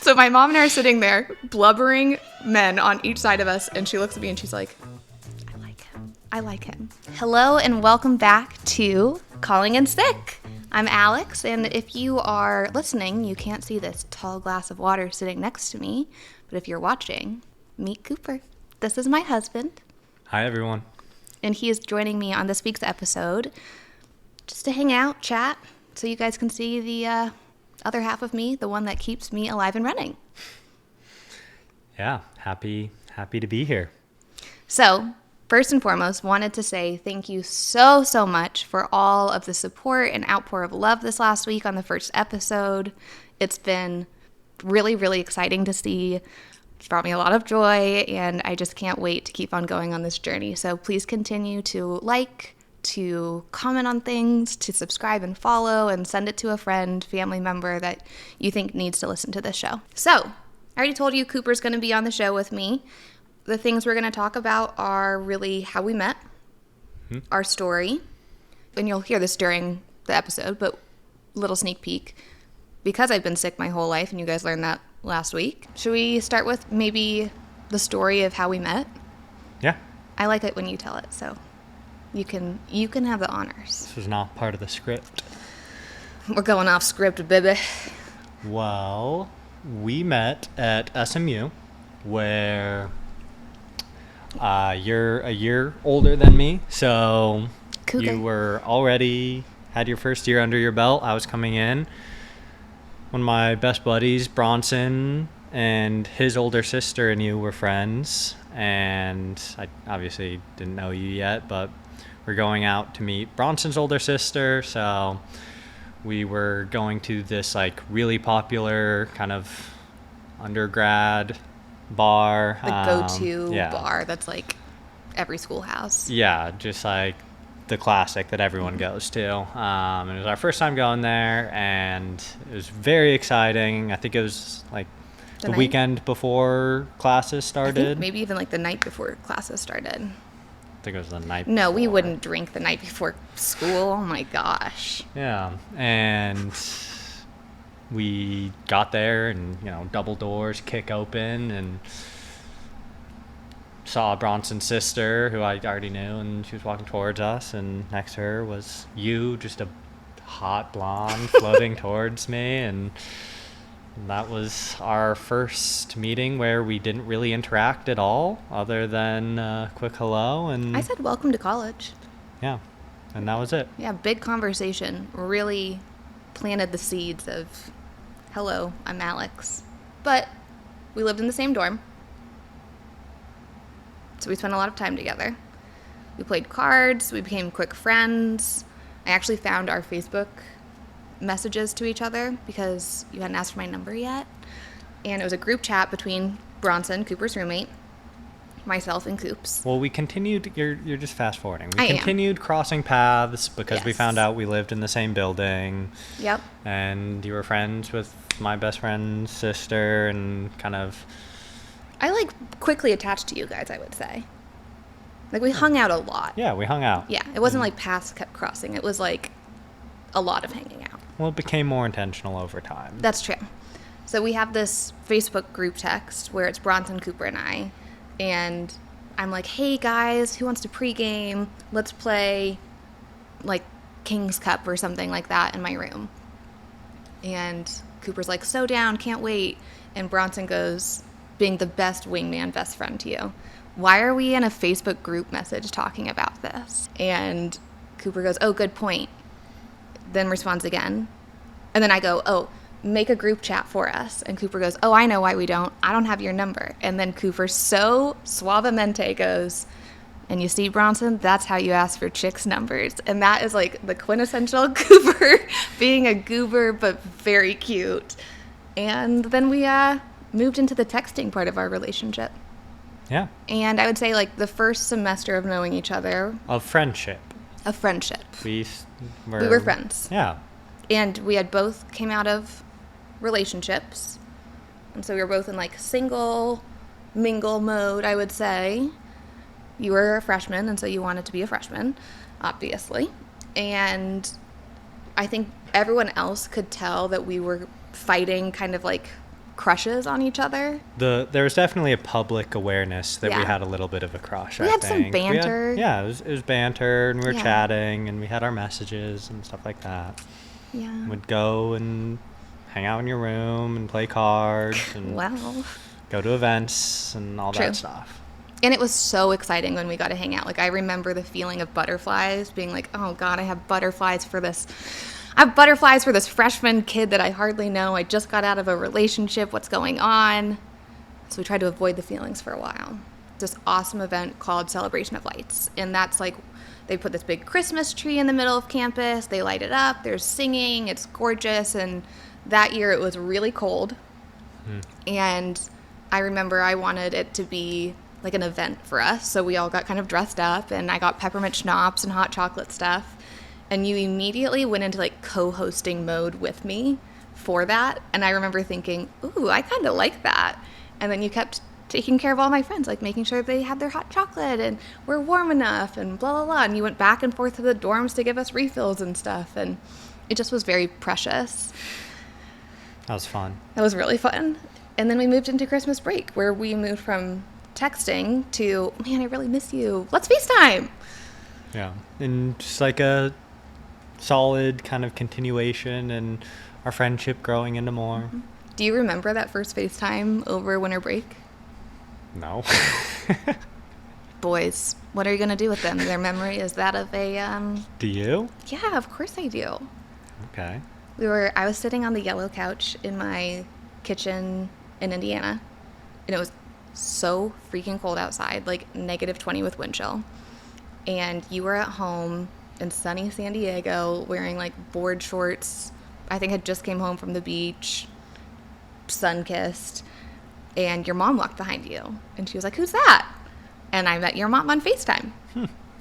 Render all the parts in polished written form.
So my mom and I are sitting there, blubbering men on each side of us, and she looks at me and she's like, I like him. Hello and welcome back to Calling in Sick. I'm Alex, and if you are listening, you can't see this tall glass of water sitting next to me, but if you're watching, meet Cooper. This is my husband. Hi, everyone. And he is joining me on this week's episode just to hang out, chat, so you guys can see the other half of me, the one that keeps me alive and running. Yeah, happy to be here. So, first and foremost, wanted to say thank you so much for all of the support and outpour of love this last week on the first episode. It's been really exciting to see. It's brought me a lot of joy, and I just can't wait to keep on going on this journey. So please continue to like, to comment on things, to subscribe and follow, and send it to a friend, family member that you think needs to listen to this show. So, I already told you Cooper's going to be on the show with me. The things we're going to talk about are really how we met, our story, and you'll hear this during the episode, but little sneak peek. Because I've been sick my whole life, and you guys learned that last week, should we start with maybe the story of how we met? Yeah. I like it when you tell it, so you can have the honors. This was not part of the script. We're going off script, baby. Well, we met at SMU, where you're a year older than me, so Cougar. You were already had your first year under your belt. I was coming in. One of my best buddies, Bronson, and his older sister and you were friends, and I obviously didn't know you yet, but we're going out to meet Bronson's older sister, so we were going to this like really popular kind of undergrad bar. The go-to yeah. bar that's like every school has. Yeah, just like the classic that everyone goes to. And it was our first time going there, and it was very exciting. I think it was like the weekend before classes started. I think maybe even like the night before classes started. I think it was the night before. No, we wouldn't drink the night before school. Oh my gosh. Yeah, and we got there and, double doors kick open and saw Bronson's sister, who I already knew, and she was walking towards us, and next to her was you, just a hot blonde floating towards me, and that was our first meeting where we didn't really interact at all other than a quick hello. And I said welcome to college. Yeah, and that was it. Yeah, big conversation. Really planted the seeds of, hello, I'm Alex. But we lived in the same dorm. So we spent a lot of time together. We played cards. We became quick friends. I actually found our Facebook messages to each other because you hadn't asked for my number yet. And it was a group chat between Bronson, Cooper's roommate, myself, and Coops. Well, we continued. You're just fast forwarding. We I continued crossing paths because we Yes. found out we lived in the same building. Yep. And you were friends with my best friend's sister, and kind of. I quickly attached to you guys, I would say. We hung out a lot. Yeah, we hung out. Yeah, it wasn't like paths kept crossing. It was like a lot of hanging out. Well, it became more intentional over time. That's true. So we have this Facebook group text where it's Bronson, Cooper, and I. And I'm like, hey guys, who wants to pregame? Let's play like King's Cup or something like that in my room. And Cooper's like, so down, can't wait. And Bronson goes, being the best wingman best friend to you, why are we in a Facebook group message talking about this? And Cooper goes, oh, good point. Then responds again. And then I go, oh, make a group chat for us. And Cooper goes, oh, I know why we don't. I don't have your number. And then Cooper so suavemente goes, and you see, Bronson, that's how you ask for chicks' numbers. And that is like the quintessential Cooper being a goober, but very cute. And then we moved into the texting part of our relationship. Yeah. And I would say like the first semester of knowing each other. Of friendship. We were friends. Yeah. And we had both came out of relationships. And so we were both in like single mingle mode, I would say. You were a freshman, and so you wanted to be a freshman, obviously. And I think everyone else could tell that we were fighting kind of like crushes on each other. There was definitely a public awareness that we Yeah. had a little bit of a crush. We I had some think. banter. It was banter, and we were Yeah. chatting, and we had our messages and stuff like that. Yeah. We'd go and hang out in your room and play cards and Well. go to events and all True. that stuff. And it was so exciting when we got to hang out. Like, I remember the feeling of butterflies, being like, oh, God, I have butterflies for this. I have butterflies for this freshman kid that I hardly know. I just got out of a relationship. What's going on? So we tried to avoid the feelings for a while. This awesome event called Celebration of Lights. And that's like, they put this big Christmas tree in the middle of campus. They light it up. There's singing. It's gorgeous. And that year it was really cold. And I remember I wanted it to be like an event for us. So we all got kind of dressed up, and I got peppermint schnapps and hot chocolate stuff. And you immediately went into like co-hosting mode with me for that. And I remember thinking, ooh, I kind of like that. And then you kept taking care of all my friends, like making sure they had their hot chocolate and were warm enough and blah, blah, blah. And you went back and forth to the dorms to give us refills and stuff. And it just was very precious. That was fun. That was really fun. And then we moved into Christmas break, where we moved from texting to, man, I really miss you. Let's FaceTime. Yeah. And just like a solid kind of continuation and our friendship growing into more. Do you remember that first FaceTime over winter break? No. Boys, what are you going to do with them? Their memory is that of a, Do you? yeah, of course I do. Okay. I was sitting on the yellow couch in my kitchen in Indiana, and it was so freaking cold outside, like -20 with wind chill. And you were at home in sunny San Diego wearing like board shorts. I think had just came home from the beach, sun-kissed, and your mom walked behind you, and she was like, "Who's that?" And I met your mom on FaceTime.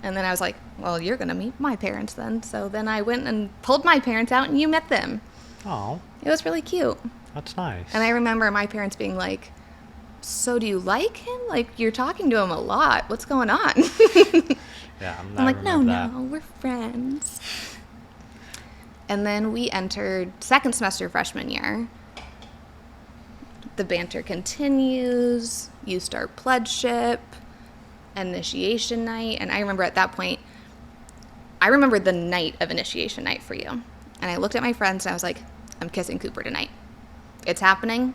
And then I was like, well, you're going to meet my parents then. So then I went and pulled my parents out, and you met them. Oh, It was really cute. that's nice. And I remember my parents being like, so do you like him? Like, you're talking to him a lot. What's going on? Yeah, I'm like, no, remember that. no, we're friends. And then we entered second semester freshman year. The banter continues. You start pledgeship, initiation night. And I remember at that point, I remember the night of initiation night for you. And I looked at my friends and I was like, I'm kissing Cooper tonight. It's happening.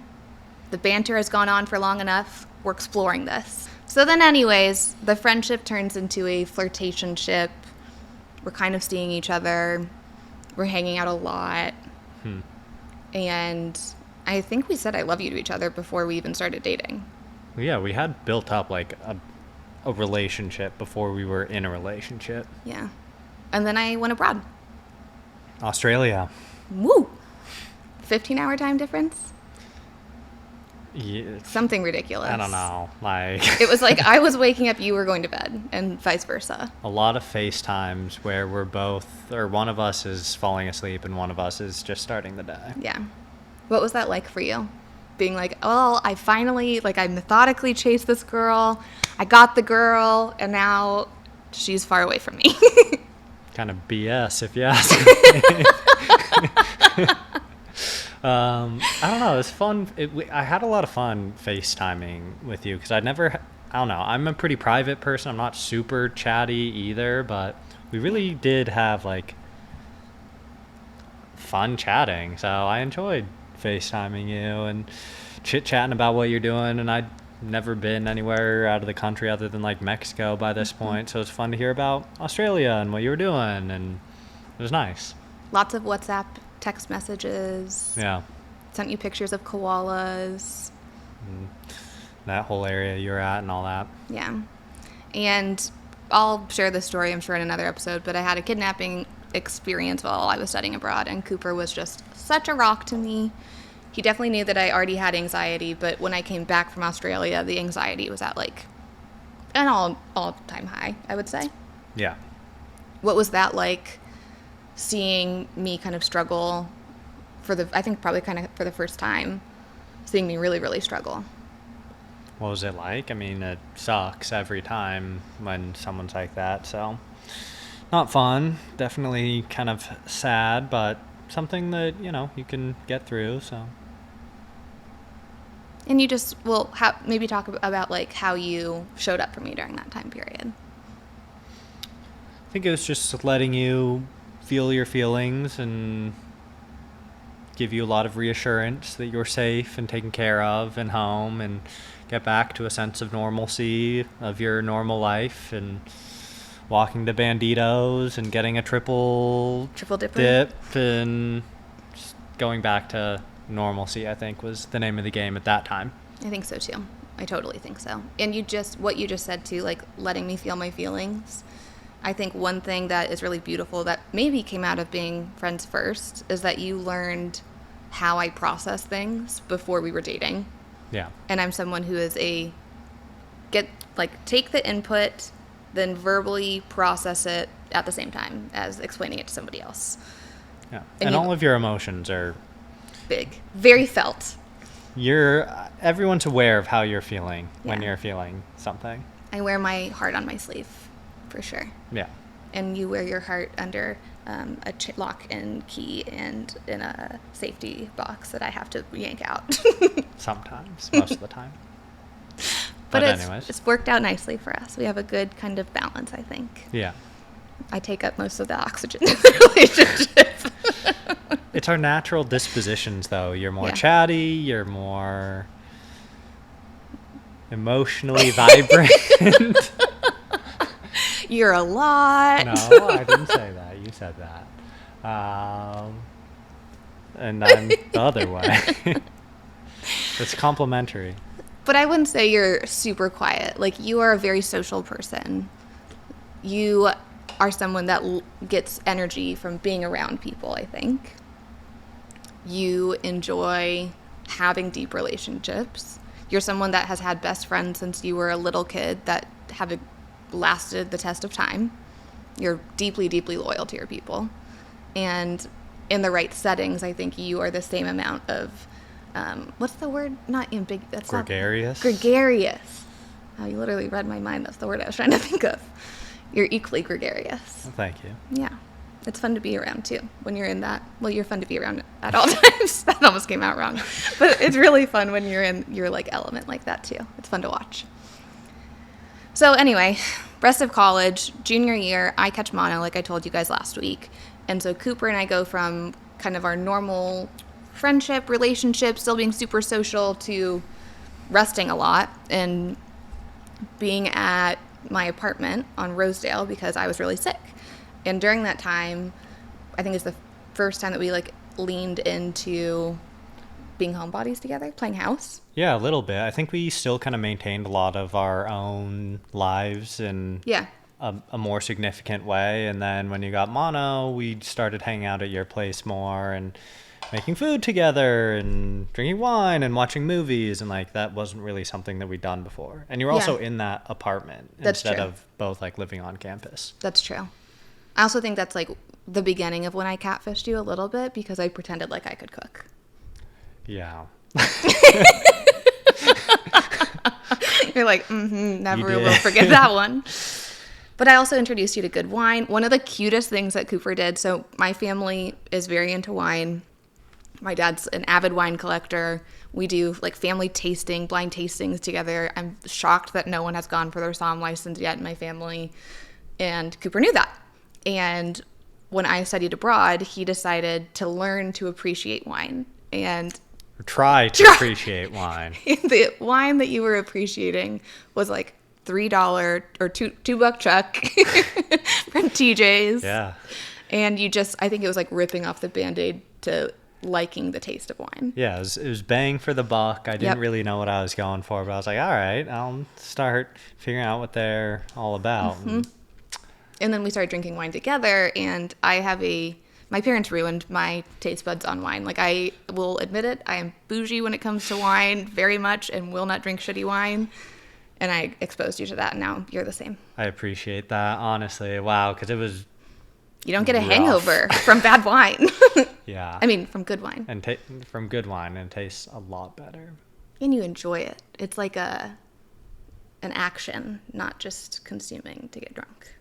The banter has gone on for long enough. We're exploring this. So then anyways, the friendship turns into a flirtationship. We're kind of seeing each other. We're hanging out a lot. And I think we said I love you to each other before we even started dating. Yeah, we had built up like a relationship before we were in a relationship. Yeah. And then I went abroad. Australia. Woo! 15-hour time difference? Yeah, Something ridiculous. I don't know. Like It was like I was waking up, you were going to bed, and vice versa. a lot of FaceTimes where we're both, or one of us is falling asleep and one of us is just starting the day. Yeah. What was that like for you? Being like, oh, I finally, like, I methodically chased this girl. I got the girl, and now she's far away from me. Kind of BS, if you ask me. I don't know. It was fun. I had a lot of fun FaceTiming with you because I don't know. I'm a pretty private person. I'm not super chatty either, but we really did have like fun chatting. So I enjoyed FaceTiming you and chit-chatting about what you're doing. And I'd never been anywhere out of the country other than like Mexico by this point. So it's fun to hear about Australia and what you were doing. And it was nice. Lots of WhatsApp text messages. Yeah. Sent you pictures of koalas. That whole area you're at and all that. Yeah. And I'll share this story, I'm sure, in another episode, but I had a kidnapping experience while I was studying abroad, and Cooper was just such a rock to me. He definitely knew that I already had anxiety, but when I came back from Australia, the anxiety was at like an all-time high, I would say. Yeah. What was that like, seeing me kind of struggle I think probably kind of for the first time, seeing me really, really struggle? What was it like? I mean, it sucks every time when someone's like that, so not fun. Definitely kind of sad, but something that, you can get through, so. Can you just, maybe talk about like how you showed up for me during that time period? I think it was just letting you feel your feelings and give you a lot of reassurance that you're safe and taken care of and home, and get back to a sense of normalcy of your normal life, and walking to Banditos and getting a triple dipper dip and just going back to normalcy, I think, was the name of the game at that time. I think so too. I totally think so. And what you just said too, like letting me feel my feelings. I think one thing that is really beautiful that maybe came out of being friends first is that you learned how I process things before we were dating. Yeah. And I'm someone who is take the input, then verbally process it at the same time as explaining it to somebody else. Yeah. And all of your emotions are big, very felt. Everyone's aware of how you're feeling when you're feeling something. I wear my heart on my sleeve, for sure. Yeah. And you wear your heart under a lock and key and in a safety box that I have to yank out. Sometimes, most of the time. But anyways, it's worked out nicely for us. We have a good kind of balance, I think. Yeah. I take up most of the oxygen in the relationship. It's our natural dispositions, though. You're more chatty. You're more emotionally vibrant. You're a lot. No, I didn't say that. You said that. And I'm the other way. It's complimentary. But I wouldn't say you're super quiet. Like, you are a very social person. You are someone that gets energy from being around people, I think. You enjoy having deep relationships. You're someone that has had best friends since you were a little kid that have lasted the test of time. You're deeply, deeply loyal to your people. And in the right settings, I think you are the same amount of, what's the word? Not ambiguous. Gregarious? Gregarious. Oh, you literally read my mind. That's the word I was trying to think of. You're equally gregarious. Well, thank you. Yeah. It's fun to be around, too, when you're in that. Well, you're fun to be around at all times. That almost came out wrong. But it's really fun when you're in your, like, element like that, too. It's fun to watch. So, anyway, rest of college, junior year, I catch mono, like I told you guys last week. And so Cooper and I go from kind of our normal friendship, relationship, still being super social, to resting a lot and being at my apartment on Rosedale because I was really sick. And during that time, I think it's the first time that we like leaned into being homebodies together, playing house. Yeah, a little bit. I think we still kind of maintained a lot of our own lives in a more significant way. And then when you got mono, we started hanging out at your place more and making food together and drinking wine and watching movies. And like that wasn't really something that we'd done before. And you were also in that apartment instead of both like living on campus. That's true. I also think that's like the beginning of when I catfished you a little bit because I pretended like I could cook. Yeah. You're like, never will forget that one. But I also introduced you to good wine. One of the cutest things that Cooper did, so my family is very into wine. My dad's an avid wine collector. We do like family tasting, blind tastings together. I'm shocked that no one has gone for their somm license yet in my family. And Cooper knew that. And when I studied abroad, he decided to learn to appreciate wine. And try to appreciate wine. The wine that you were appreciating was like $3 or $2 chuck from TJ's. Yeah. And I think it was like ripping off the Band-Aid to liking the taste of wine. Yeah, it was bang for the buck. I didn't really know what I was going for, but I was like, all right, I'll start figuring out what they're all about. Mm-hmm. And then we started drinking wine together, and my parents ruined my taste buds on wine. Like, I will admit it, I am bougie when it comes to wine, very much, and will not drink shitty wine. And I exposed you to that, and now you're the same. I appreciate that, honestly. Wow, because it was You don't get a hangover from bad wine. Yeah. I mean, from good wine. And from good wine, and it tastes a lot better. And you enjoy it. It's like an action, not just consuming to get drunk,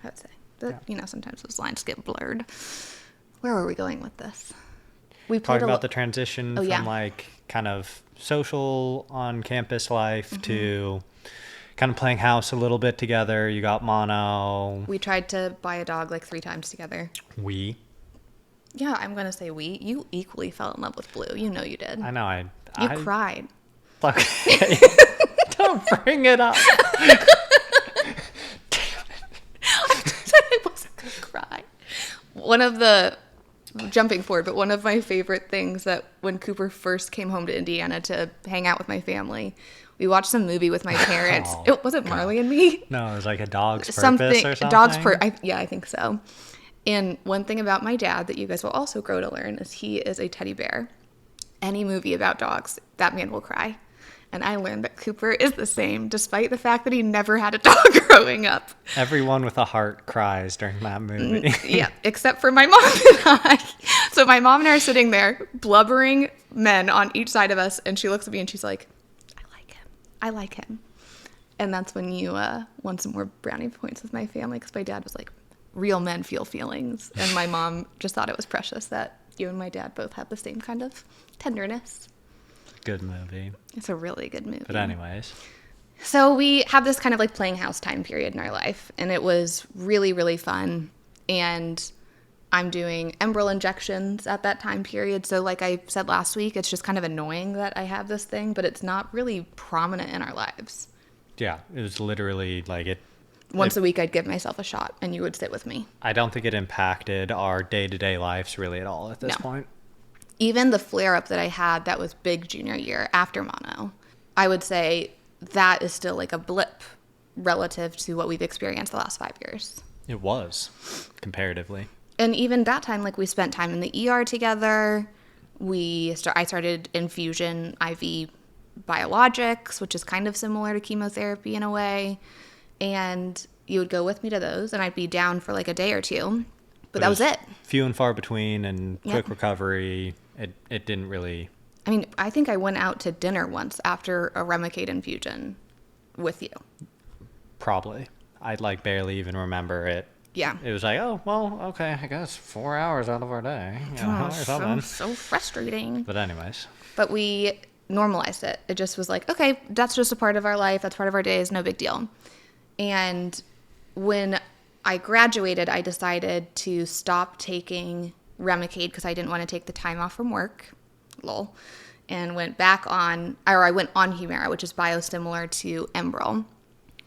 I would say. But, sometimes those lines get blurred. Where were we going with this? We played talking about the transition Oh, from yeah. like kind of social on campus life to kind of playing house a little bit together. You got mono. We tried to buy a dog like 3 times together. We. Yeah, I'm going to say we. You equally fell in love with Blue. You know you did. I know. You cried. Okay. Don't bring it up. I wasn't going to cry. Jumping forward, but one of my favorite things that when Cooper first came home to Indiana to hang out with my family, we watched some movie with my parents. Oh, It wasn't Marley and Me. No, it was like a dog's purpose or something. Yeah, I think so. And one thing about my dad that you guys will also grow to learn is he is a teddy bear. Any movie about dogs, that man will cry. And I learned that Cooper is the same, despite the fact that he never had a dog growing up. Everyone with a heart cries during that movie. Yeah, except for my mom and I. So my mom and I are sitting there, blubbering men on each side of us, and she looks at me and she's like, I like him. And that's when you won some more brownie points with my family, because my dad was like, real men feel feelings. And my mom just thought it was precious that you and my dad both have the same kind of tenderness. Good movie. It's a really good movie. But anyways. So we have this kind of like playing house time period in our life, and it was really, really fun. And I'm doing Enbrel injections at that time period. So like I said last week, it's just kind of annoying that I have this thing, but it's not really prominent in our lives. Yeah, it was literally like it. Once a week, I'd give myself a shot, and you would sit with me. I don't think it impacted our day-to-day lives really at all at this point. Even the flare-up that I had that was big junior year after mono, I would say that is still like a blip relative to what we've experienced the last 5 years. It was, comparatively. And even that time, like we spent time in the ER together. I started infusion IV biologics, which is kind of similar to chemotherapy in a way. And you would go with me to those, and I'd be down for like a day or two. But that was it. Few and far between, and quick Yep. recovery. It didn't really. I mean, I think I went out to dinner once after a Remicade infusion with you. Probably. I'd like barely even remember it. Yeah. It was like, oh, well, okay, I guess 4 hours out of our day. You know, or something. So frustrating. But anyways. But we normalized it. It just was like, okay, that's just a part of our life. That's part of our days. No big deal. And when I graduated, I decided to stop taking Remicade because I didn't want to take the time off from work. Lol. And I went on Humira, which is biosimilar to Enbrel.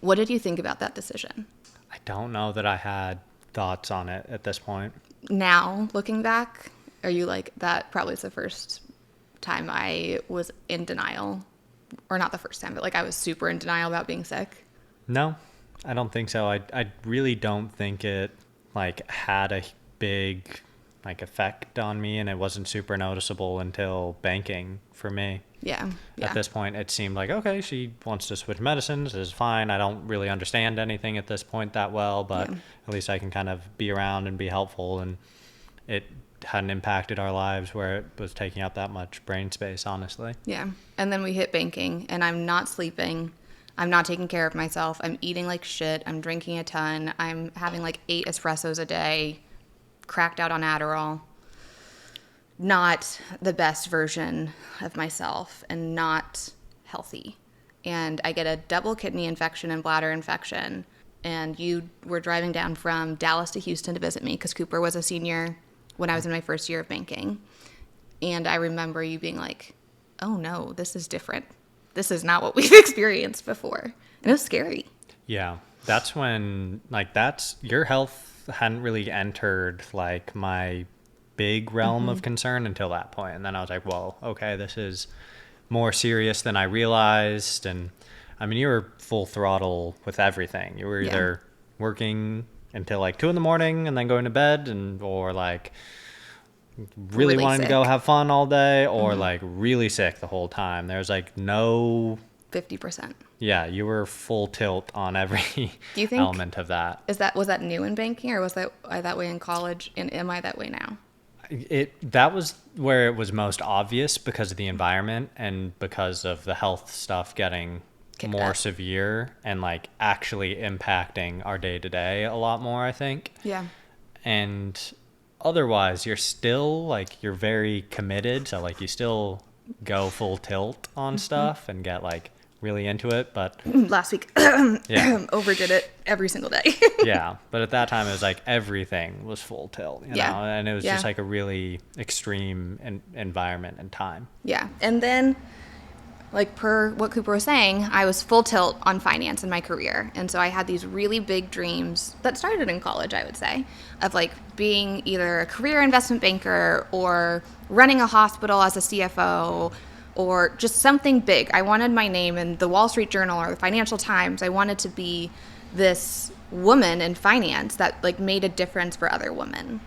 What did you think about that decision? I don't know that I had thoughts on it at this point. Now, looking back, are you like, that probably is the first time I was in denial? Or not the first time, but like I was super in denial about being sick? No, I don't think so. I really don't think it like had a big like effect on me, and it wasn't super noticeable until banking for me. Yeah. At this point, it seemed like, okay, she wants to switch medicines. This is fine. I don't really understand anything at this point that well, but at least I can kind of be around and be helpful. And it hadn't impacted our lives where it was taking up that much brain space, honestly. Yeah. And then we hit banking, and I'm not sleeping. I'm not taking care of myself. I'm eating like shit. I'm drinking a ton. I'm having like 8 espressos a day, cracked out on Adderall. Not the best version of myself and not healthy. And I get a double kidney infection and bladder infection. And you were driving down from Dallas to Houston to visit me because Cooper was a senior when I was in my first year of banking. And I remember you being like, oh no, this is different. This is not what we've experienced before. And it was scary. Yeah. That's when, like, your health hadn't really entered, like, my big realm of concern until that point. And then I was like, whoa, okay, this is more serious than I realized. And I mean, you were full throttle with everything. You were either working until like 2 a.m. and then going to bed, or like really wanting sick. to go have fun all day, or like really sick the whole time. There's like no 50%. Yeah, you were full tilt on every Do you think, element of that. Was that new in banking, or was I that way in college, and am I that way now? That was where it was most obvious because of the environment and because of the health stuff getting Kicked more up. severe and like actually impacting our day to day a lot more, I think. Yeah. And otherwise you're still like, you're very committed. So like you still go full tilt on stuff and get like really into it. But Last week, yeah, overdid it every single day. yeah. But at that time it was like everything was full tilt, you Yeah. know, and it was Yeah. just like a really extreme environment and time. Yeah. And then, like per what Cooper was saying, I was full tilt on finance in my career. And so I had these really big dreams that started in college, I would say, of like being either a career investment banker or running a hospital as a CFO or just something big. I wanted my name in the Wall Street Journal or the Financial Times. I wanted to be this woman in finance that like made a difference for other women.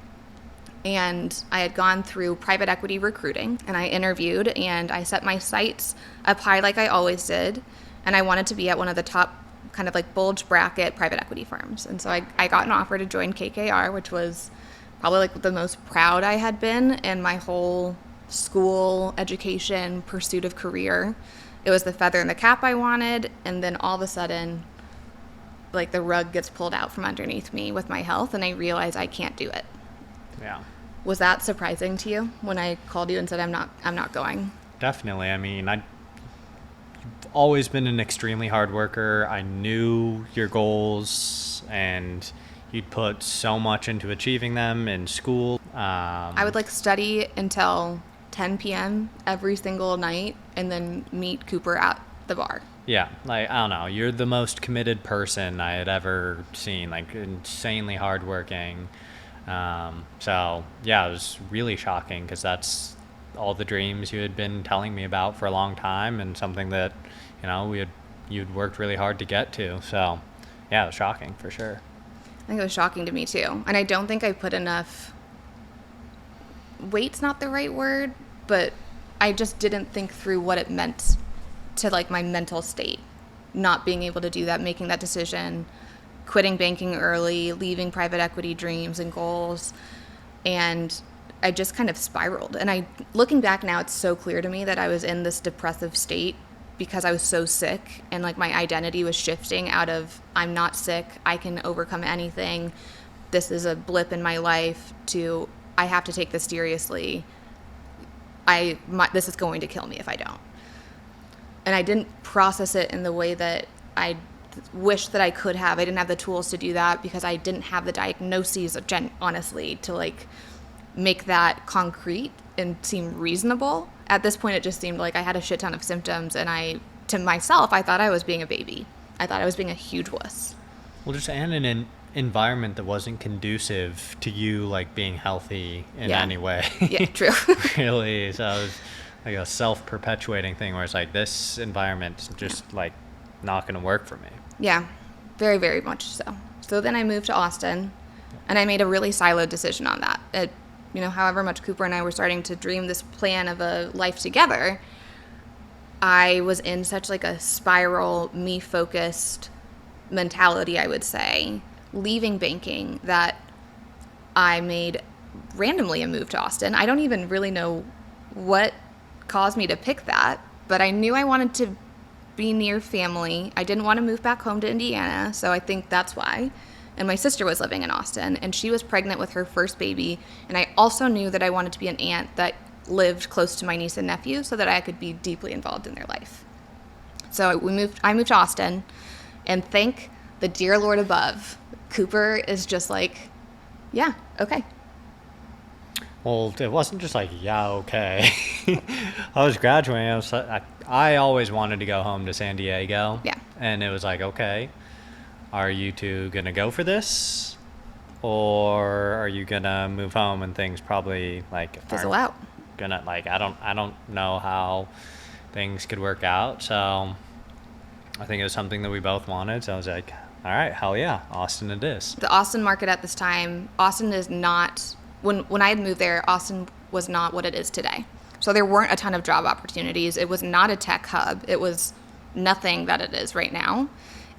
And I had gone through private equity recruiting, and I interviewed, and I set my sights up high like I always did, and I wanted to be at one of the top kind of like bulge bracket private equity firms. And so I got an offer to join KKR, which was probably like the most proud I had been in my whole school, education, pursuit of career. It was the feather in the cap I wanted, and then all of a sudden, like the rug gets pulled out from underneath me with my health, and I realize I can't do it. Yeah. Was that surprising to you when I called you and said I'm not going? Definitely. I mean, I've always been an extremely hard worker. I knew your goals, and you'd put so much into achieving them in school. I would like study until 10 p.m. every single night and then meet Cooper at the bar. Yeah, like, I don't know. You're the most committed person I had ever seen, like insanely hardworking. So, yeah, it was really shocking because that's all the dreams you had been telling me about for a long time and something that, you know, you'd worked really hard to get to. So, yeah, it was shocking for sure. I think it was shocking to me too. And I don't think I put enough, weight's not the right word, but I just didn't think through what it meant to like my mental state, not being able to do that, making that decision, quitting banking early, leaving private equity dreams and goals. And I just kind of spiraled. And looking back now, it's so clear to me that I was in this depressive state because I was so sick, and like my identity was shifting out of I'm not sick, I can overcome anything, this is a blip in my life, to I have to take this seriously. This is going to kill me if I don't. And I didn't process it in the way that I wish that I could have. I didn't have the tools to do that because I didn't have the diagnoses, honestly, to like make that concrete and seem reasonable. At this point, it just seemed like I had a shit ton of symptoms, and to myself, I thought I was being a baby. I thought I was being a huge wuss. Well, just in an environment that wasn't conducive to you, like, being healthy in Yeah. any way. Yeah, true. Really. So it was like a self-perpetuating thing where it's like, this environment's just, like, not going to work for me. Yeah, very, very much so. So then I moved to Austin, and I made a really siloed decision on that. However much Cooper and I were starting to dream this plan of a life together, I was in such like a spiral, me-focused mentality, I would say, leaving banking, that I made randomly a move to Austin. I don't even really know what caused me to pick that, but I knew I wanted to be near family. I didn't want to move back home to Indiana, so I think that's why. And my sister was living in Austin, and she was pregnant with her first baby, and I also knew that I wanted to be an aunt that lived close to my niece and nephew so that I could be deeply involved in their life. So I moved to Austin, and thank the dear Lord above, Cooper is just like, yeah, okay. Well, it wasn't just like, yeah, okay. I was graduating. I always wanted to go home to San Diego. Yeah. And it was like, okay, are you two going to go for this? Or are you going to move home and things probably like Fizzle out. Gonna, like, I don't know how things could work out. So I think it was something that we both wanted. So I was like, all right, hell yeah, Austin it is. The Austin market at this time, Austin is not, when I had moved there, Austin was not what it is today. So there weren't a ton of job opportunities. It was not a tech hub. It was nothing that it is right now.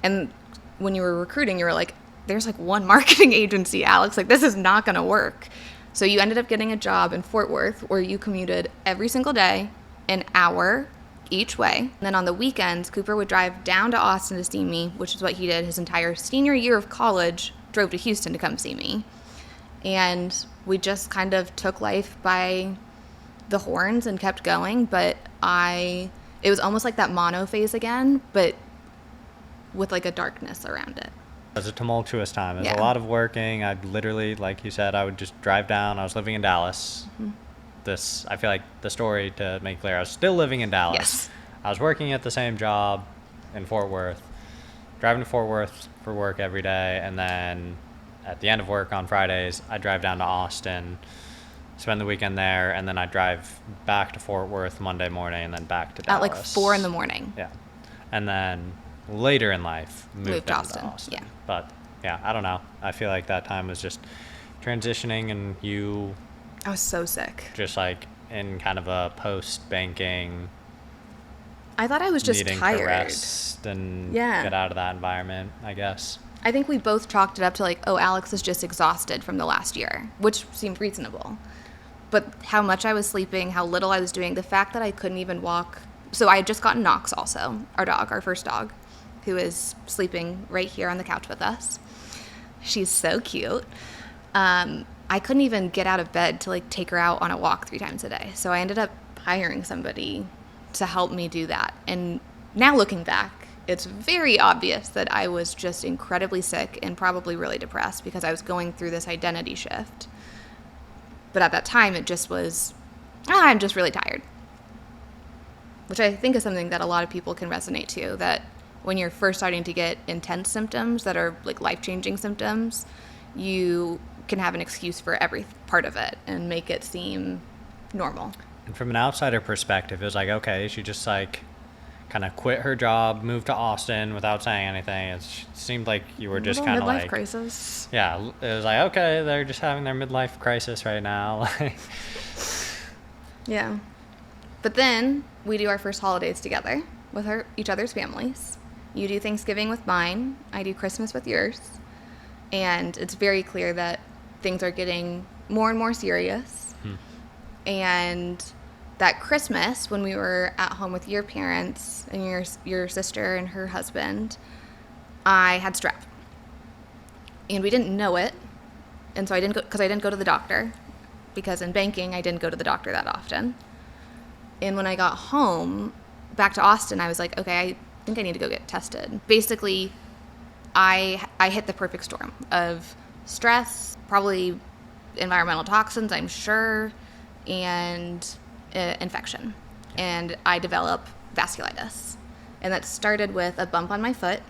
And when you were recruiting, you were like, there's like one marketing agency, Alex. Like, this is not going to work. So you ended up getting a job in Fort Worth where you commuted every single day, an hour each way. And then on the weekends, Cooper would drive down to Austin to see me, which is what he did his entire senior year of college, drove to Houston to come see me. And we just kind of took life by the horns and kept going. But it was almost like that mono phase again, but with like a darkness around it. It was a tumultuous time. It was Yeah. a lot of working. I'd literally, like you said, I would just drive down. I was living in Dallas. I feel like the story, to make clear, I was still living in Dallas. Yes. I was working at the same job in Fort Worth, driving to Fort Worth for work every day, and then at the end of work on Fridays, I'd drive down to Austin, spend the weekend there, and then I'd drive back to Fort Worth Monday morning and then back to Dallas. At like 4 a.m. Yeah. And then later in life, moved to into Austin. Yeah. But yeah, I don't know. I feel like that time was just transitioning, and you I was so sick. just like in kind of a post-banking, I thought I was just needing tired. to rest and Yeah. get out of that environment, I guess. I think we both chalked it up to like, oh, Alex is just exhausted from the last year, which seemed reasonable. But how much I was sleeping, how little I was doing, the fact that I couldn't even walk. So I had just gotten Knox also, our dog, our first dog, who is sleeping right here on the couch with us. She's so cute. I couldn't even get out of bed to like take her out on a walk 3 times a day. So I ended up hiring somebody to help me do that. And now looking back, it's very obvious that I was just incredibly sick and probably really depressed because I was going through this identity shift. But at that time, it just was, I'm just really tired. Which I think is something that a lot of people can resonate to, that when you're first starting to get intense symptoms that are like life-changing symptoms, you can have an excuse for every part of it and make it seem normal. And from an outsider perspective, it was like, okay, she just like kind of quit her job, moved to Austin without saying anything. It seemed like you were just kind of midlife like, crisis. yeah, it was like, okay, they're just having their midlife crisis right now. Yeah. But then we do our first holidays together with each other's families. You do Thanksgiving with mine. I do Christmas with yours. And it's very clear that things are getting more and more serious. And that Christmas, when we were at home with your parents and your sister and her husband, I had strep. And we didn't know it. And so I didn't go to the doctor, because in banking, I didn't go to the doctor that often. And when I got home, back to Austin, I was like, okay, I think I need to go get tested. Basically, I hit the perfect storm of stress, probably environmental toxins, I'm sure, and infection. And I developed vasculitis. And that started with a bump on my foot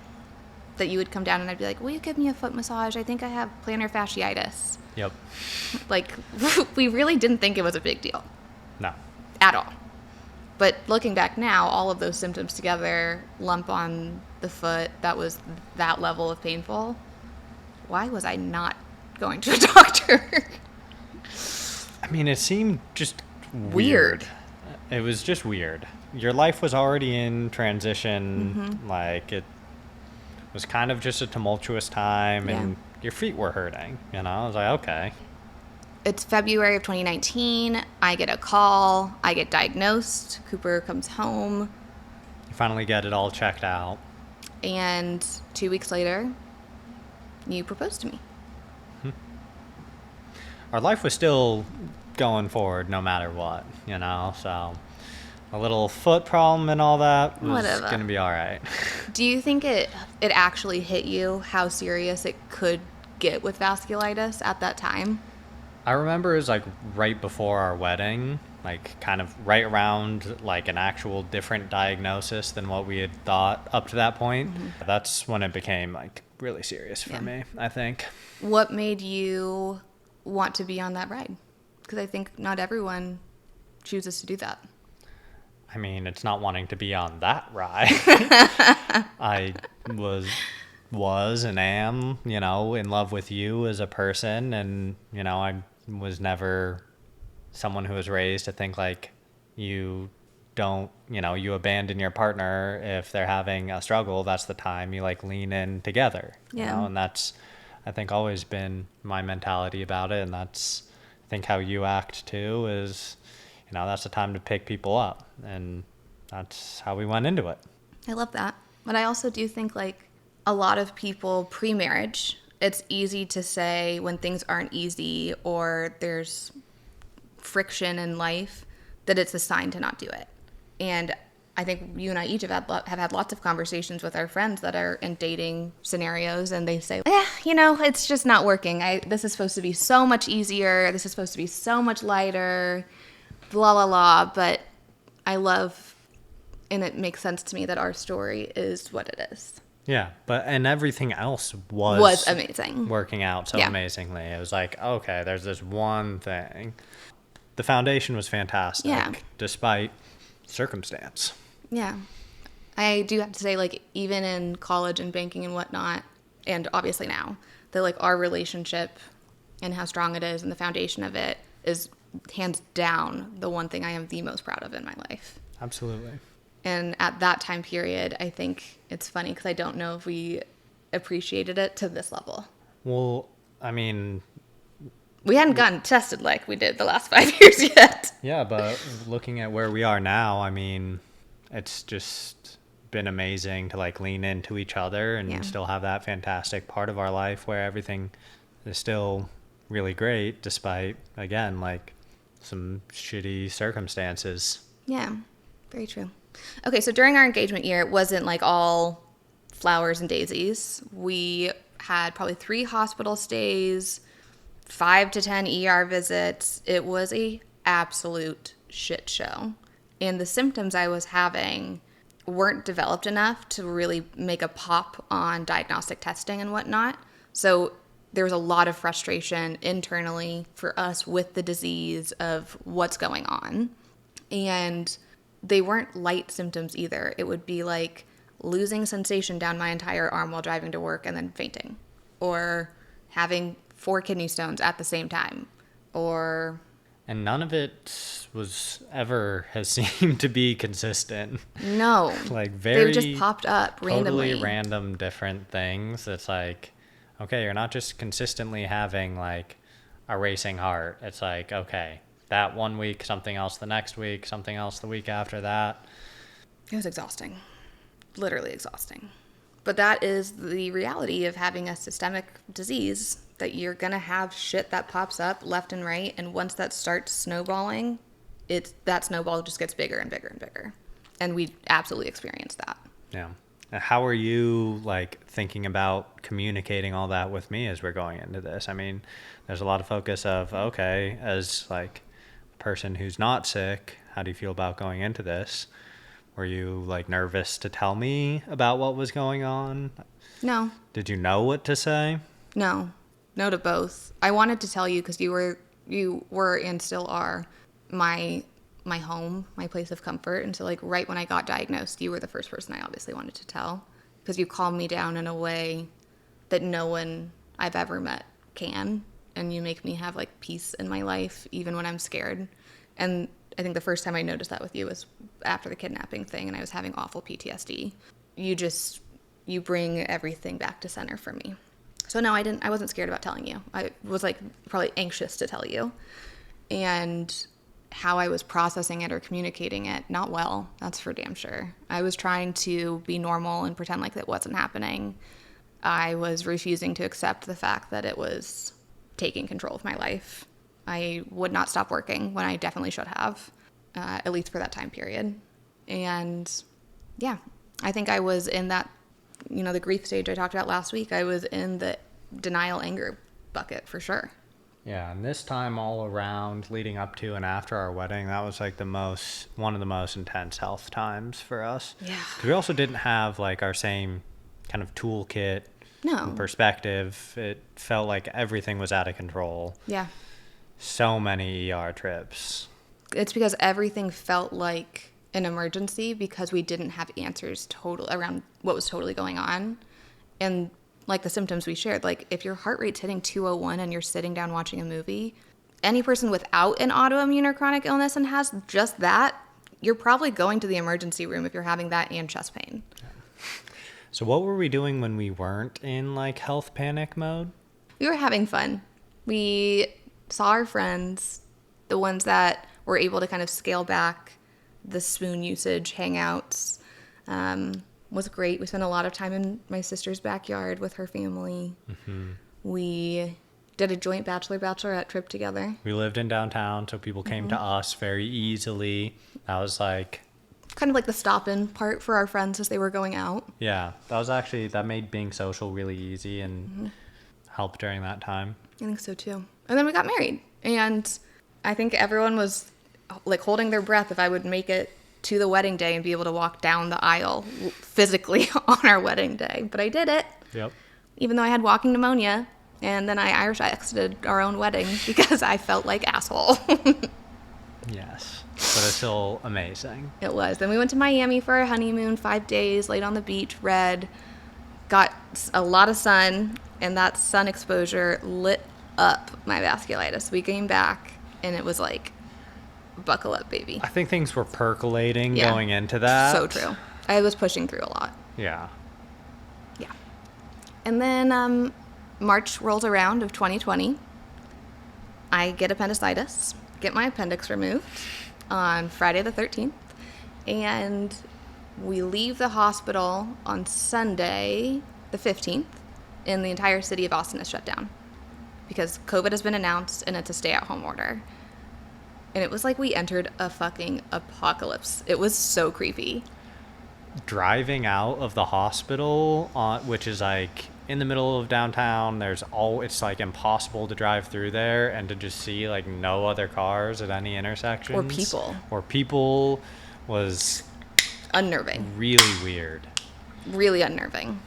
that you would come down and I'd be like, will you give me a foot massage? I think I have plantar fasciitis. Yep. Like, we really didn't think it was a big deal. No. At all. But looking back now, all of those symptoms together, lump on the foot, that was that level of painful. Why was I not going to a doctor? I mean, it seemed just Weird. It was just weird. Your life was already in transition. Like, it was kind of just a tumultuous time, and your feet were hurting. You know, I was like, okay. It's February of 2019. I get a call. I get diagnosed. Cooper comes home. You finally get it all checked out. And 2 weeks later, you proposed to me. Our life was still going forward no matter what, you know, so a little foot problem and all that was going to be all right. Do you think it actually hit you how serious it could get with vasculitis at that time? I remember it was like right before our wedding, like kind of right around like an actual different diagnosis than what we had thought up to that point. That's when it became like really serious for me, I think. What made you want to be on that ride? Because I think not everyone chooses to do that. I mean, it's not wanting to be on that ride. I was and am, you know, in love with you as a person, and, you know, I was never someone who was raised to think like you don't, you know, you abandon your partner if they're having a struggle. That's the time you like lean in together. You know? And that's, I think, always been my mentality about it. And that's, I think, how you act too, is, you know, that's the time to pick people up. And that's how we went into it. I love that. But I also do think like a lot of people pre-marriage it's easy to say when things aren't easy or there's friction in life that it's a sign to not do it. And I think you and I each have had lots of conversations with our friends that are in dating scenarios, and they say, it's just not working. This is supposed to be so much easier. This is supposed to be so much lighter, blah, blah, blah. But I love, and it makes sense to me that our story is what it is. Yeah, and everything else was amazing, working out so amazingly. It was like, okay, there's this one thing. The foundation was fantastic, despite circumstance. Yeah. I do have to say, like, even in college and banking and whatnot, and obviously now, that, like, our relationship and how strong it is and the foundation of it is hands down the one thing I am the most proud of in my life. Absolutely. And at that time period, I think it's funny because I don't know if we appreciated it to this level. Well, I mean... We hadn't gotten tested like we did the last 5 years yet. Yeah, but looking at where we are now, I mean, it's just been amazing to, like, lean into each other and still have that fantastic part of our life where everything is still really great despite, again, like, some shitty circumstances. Yeah, very true. Okay, so during our engagement year, it wasn't like all flowers and daisies. We had probably 3 hospital stays, 5 to 10 ER visits. It was a absolute shit show. And the symptoms I was having weren't developed enough to really make a pop on diagnostic testing and whatnot. So there was a lot of frustration internally for us with the disease of what's going on. And they weren't light symptoms either. It would be like losing sensation down my entire arm while driving to work and then fainting, or having 4 kidney stones at the same time, or... And none of it has seemed to be consistent. No. Like, very... They just popped up randomly. Totally random different things. It's like, okay, you're not just consistently having, like, a racing heart. It's like, okay, that one week, something else the next week, something else the week after that. It was exhausting. Literally exhausting. But that is the reality of having a systemic disease, that you're going to have shit that pops up left and right. And once that starts snowballing, that snowball just gets bigger and bigger and bigger. And we absolutely experienced that. Yeah. And how are you, like, thinking about communicating all that with me as we're going into this? I mean, there's a lot of focus of, okay, as, like, a person who's not sick, how do you feel about going into this? Were you, like, nervous to tell me about what was going on? No. Did you know what to say? No. No to both. I wanted to tell you because you were and still are my home, my place of comfort. And so, like, right when I got diagnosed, you were the first person I obviously wanted to tell, because you calmed me down in a way that no one I've ever met can. And you make me have, like, peace in my life even when I'm scared. And I think the first time I noticed that with you was after the kidnapping thing, and I was having awful PTSD. You bring everything back to center for me. So no, I wasn't scared about telling you. I was, like, probably anxious to tell you. And how I was processing it or communicating it, not well, that's for damn sure. I was trying to be normal and pretend like that wasn't happening. I was refusing to accept the fact that it was taking control of my life. I would not stop working when I definitely should have, at least for that time period. And yeah, I think I was in that, the grief stage I talked about last week. I was in the denial anger bucket for sure. Yeah, and this time all around, leading up to and after our wedding, that was, like, one of the most intense health times for us. Yeah. 'Cause we also didn't have, like, our same kind of toolkit perspective. It felt like everything was out of control. Yeah. So many ER trips. It's because everything felt like an emergency because we didn't have answers around what was totally going on. And like the symptoms we shared, like if your heart rate's hitting 201 and you're sitting down watching a movie, any person without an autoimmune or chronic illness and has just that, you're probably going to the emergency room if you're having that and chest pain. So what were we doing when we weren't in, like, health panic mode? We were having fun. We saw our friends, the ones that were able to kind of scale back the spoon usage, hangouts, was great. We spent a lot of time in my sister's backyard with her family. Mm-hmm. We did a joint bachelorette trip together. We lived in downtown, so people came to us very easily. That was like... kind of like the stop-in part for our friends as they were going out. Yeah, that made being social really easy and helped during that time. I think so too. And then we got married. And I think everyone was like holding their breath if I would make it to the wedding day and be able to walk down the aisle physically on our wedding day. But I did it. Yep. Even though I had walking pneumonia. And then I Irish exited our own wedding because I felt like asshole. Yes. But it's still amazing. It was. Then we went to Miami for our honeymoon, 5 days, laid on the beach, read, got a lot of sun, and that sun exposure lit up my vasculitis. We came back, and it was like, buckle up, baby. I think things were percolating going into that. So true. I was pushing through a lot. Yeah. Yeah. And then March rolls around of 2020. I get appendicitis, get my appendix removed on Friday the 13th, and we leave the hospital on Sunday the 15th, and the entire city of Austin is shut down because COVID has been announced and it's a stay-at-home order. And it was like we entered a fucking apocalypse. It was so creepy. Driving out of the hospital, which is like in the middle of downtown, it's like impossible to drive through there, and to just see like no other cars at any intersections or people was unnerving. Really weird. Really unnerving.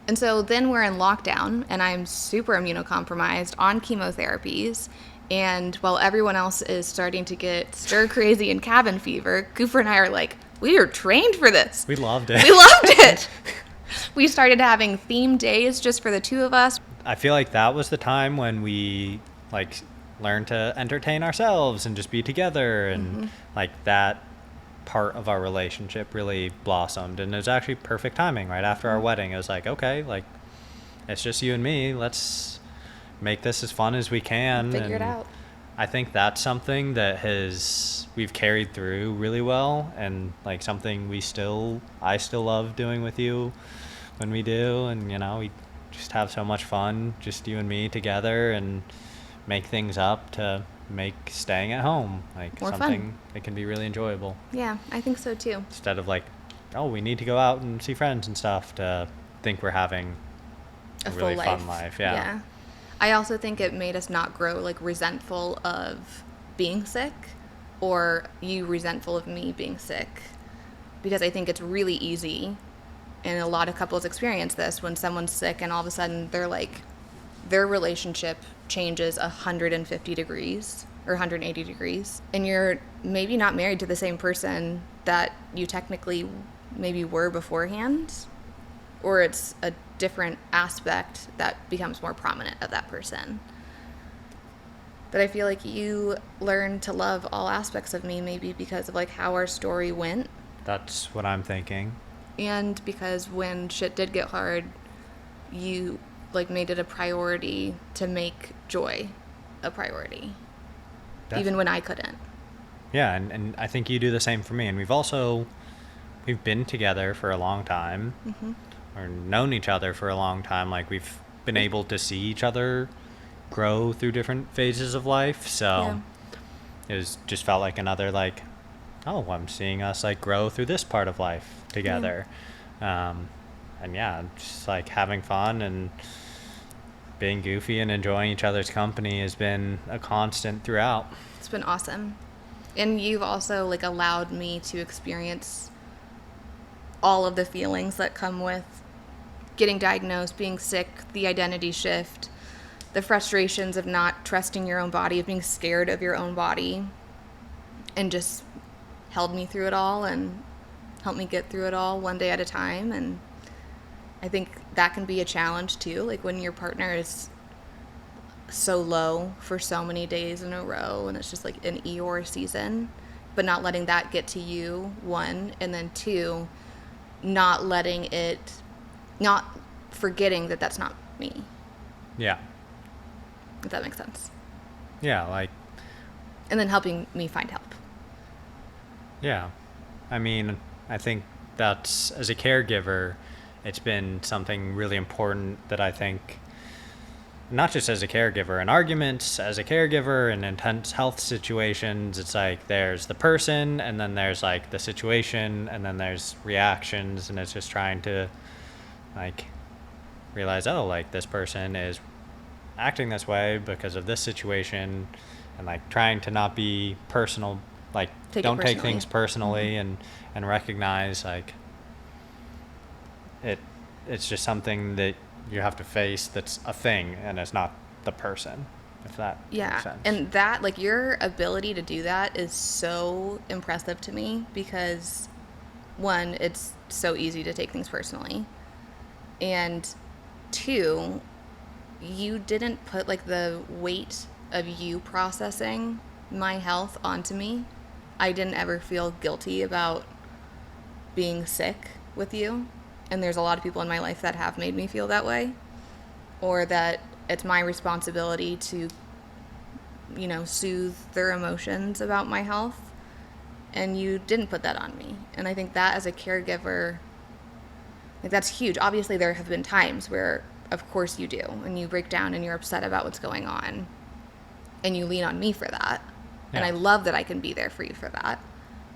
And so then we're in lockdown, and I'm super immunocompromised on chemotherapies. And while everyone else is starting to get stir crazy and cabin fever, Cooper and I are like, we are trained for this. We loved it. We loved it. We started having theme days just for the two of us. I feel like that was the time when we like learned to entertain ourselves and just be together, and like that part of our relationship really blossomed, and it was actually perfect timing right after our wedding. It was like, okay, like it's just you and me, let's make this as fun as we can, figure it out. I think that's something that we've carried through really well, and like something I still love doing with you when we do, and we just have so much fun, just you and me together, and make things up to make staying at home like more something fun. That can be really enjoyable. Yeah, I think so too. Instead of like, oh, we need to go out and see friends and stuff, to think we're having a really fun life. Yeah. I also think it made us not grow like resentful of being sick, or you resentful of me being sick, because I think it's really easy, and a lot of couples experience this, when someone's sick and all of a sudden they're like, their relationship changes 150 degrees or 180 degrees, and you're maybe not married to the same person that you technically maybe were beforehand, or it's a different aspect that becomes more prominent of that person. But I feel like you learned to love all aspects of me, maybe because of like how our story went. That's what I'm thinking. And because when shit did get hard, you like made it a priority to make joy a priority. Definitely. Even when I couldn't. Yeah, and I think you do the same for me. And we've been together for a long time, or known each other for a long time. Like, we've been able to see each other grow through different phases of life. So it just felt like another, like, oh, I'm seeing us like grow through this part of life together. And yeah, just like having fun and being goofy and enjoying each other's company has been a constant throughout. It's been awesome. And you've also like allowed me to experience all of the feelings that come with getting diagnosed, being sick, the identity shift, the frustrations of not trusting your own body, of being scared of your own body, and just held me through it all and helped me get through it all one day at a time. And I think that can be a challenge too, like when your partner is so low for so many days in a row and it's just like an Eeyore season, but not letting that get to you, one, and then two, not forgetting that that's not me. Yeah. If that makes sense. Yeah, like. And then helping me find help. Yeah. I mean, I think that's, as a caregiver, it's been something really important that I think not just as a caregiver, in arguments as a caregiver, in intense health situations, it's like there's the person, and then there's like the situation, and then there's reactions, and it's just trying to like realize, oh, like this person is acting this way because of this situation, and like trying to not be personal, like don't take things personally, and recognize like it's just something that you have to face, that's a thing, and it's not the person, if that makes sense. And that, like, your ability to do that is so impressive to me, because one, it's so easy to take things personally, and two, you didn't put like the weight of you processing my health onto me. I didn't ever feel guilty about being sick with you. And there's a lot of people in my life that have made me feel that way, or that it's my responsibility to, you know, soothe their emotions about my health. And you didn't put that on me. And I think that as a caregiver, like, that's huge. Obviously, there have been times where, of course, you do, and you break down and you're upset about what's going on, and you lean on me for that. Yeah. And I love that I can be there for you for that.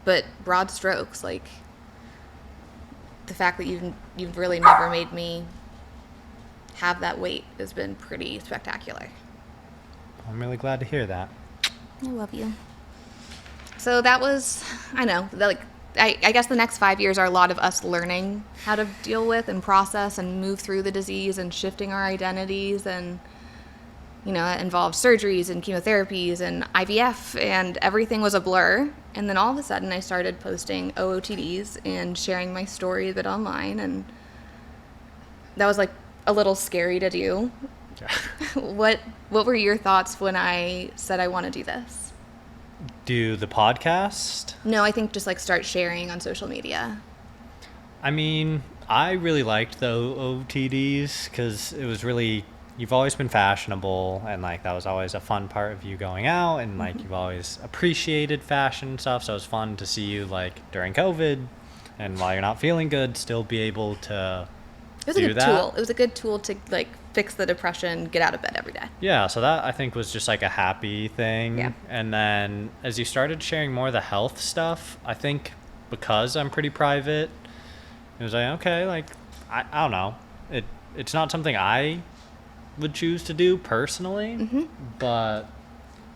But broad strokes, like, the fact that you've really never made me have that weight has been pretty spectacular. I'm really glad to hear that. I love you. So that was, I know, like, I guess the next 5 years are a lot of us learning how to deal with and process and move through the disease and shifting our identities, and, you know, it involved surgeries and chemotherapies and IVF, and everything was a blur. And then all of a sudden I started posting OOTDs and sharing my story a bit online, and that was like a little scary to do. What were your thoughts when I said I want to do this? Do the podcast? No, I think just like start sharing on social media. I mean, I really liked the OOTDs because it was really, you've always been fashionable, and like that was always a fun part of you going out, and like you've always appreciated fashion and stuff, so it was fun to see you like during COVID and while you're not feeling good still be able to do that. It was a good tool. It was a good tool to like fix the depression, get out of bed every day. Yeah, so that I think was just like a happy thing. Yeah. And then as you started sharing more of the health stuff, I think because I'm pretty private, it was like, okay, like I don't know. It's not something I would choose to do personally, but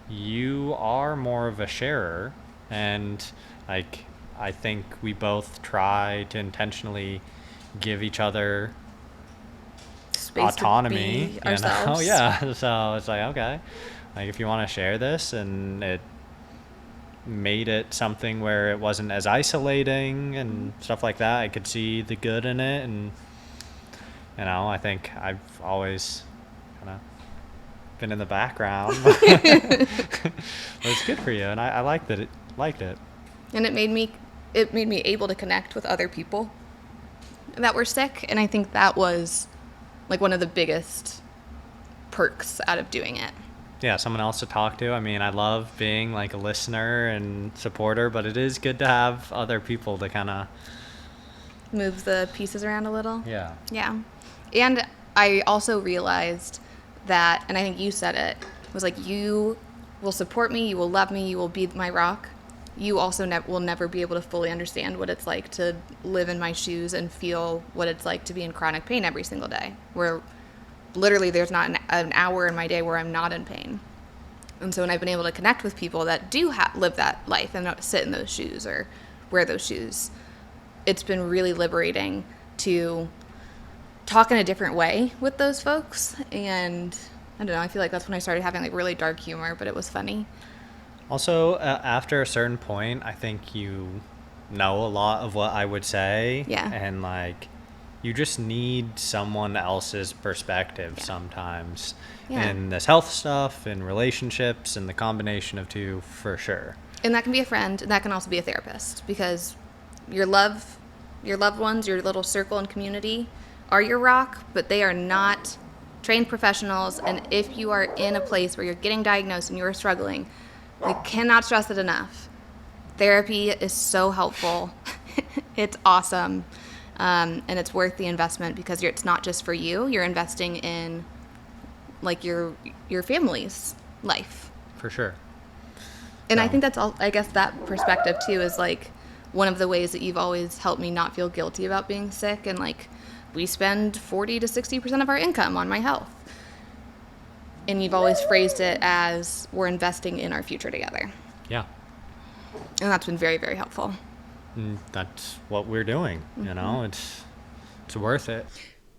you are more of a sharer, and like I think we both try to intentionally give each other space, autonomy, to be ourselves. Yeah, so it's like, okay, like if you want to share this, and it made it something where it wasn't as isolating and stuff like that, I could see the good in it. And you know, I think I've always kind of been in the background, but it's good for you, and I liked it. And it made me able to connect with other people that were sick, and I think that was like one of the biggest perks out of doing it. Yeah, someone else to talk to. I mean, I love being like a listener and supporter, but it is good to have other people to kind of move the pieces around a little. Yeah. Yeah. And I also realized that, and I think you said it, was like, you will support me, you will love me, you will be my rock. You also will never be able to fully understand what it's like to live in my shoes and feel what it's like to be in chronic pain every single day, where literally there's not an hour in my day where I'm not in pain. And so when I've been able to connect with people that do live that life and sit in those shoes or wear those shoes, it's been really liberating to talk in a different way with those folks. And I don't know, I feel like that's when I started having like really dark humor, but it was funny. Also, after a certain point, I think you know a lot of what I would say. Yeah. And like, you just need someone else's perspective sometimes in this health stuff and relationships and the combination of two, for sure. And that can be a friend, and that can also be a therapist, because your loved ones, your little circle and community are your rock, but they are not trained professionals. And if you are in a place where you're getting diagnosed and you're struggling, I cannot stress it enough. Therapy is so helpful. It's awesome. And it's worth the investment, because it's not just for you. You're investing in like your family's life. For sure. And I So- think that's all, I guess that perspective too is like one of the ways that you've always helped me not feel guilty about being sick. And like we spend 40 to 60% of our income on my health. And you've always phrased it as we're investing in our future together. Yeah. And that's been very, very helpful. And that's what we're doing, you know, it's worth it.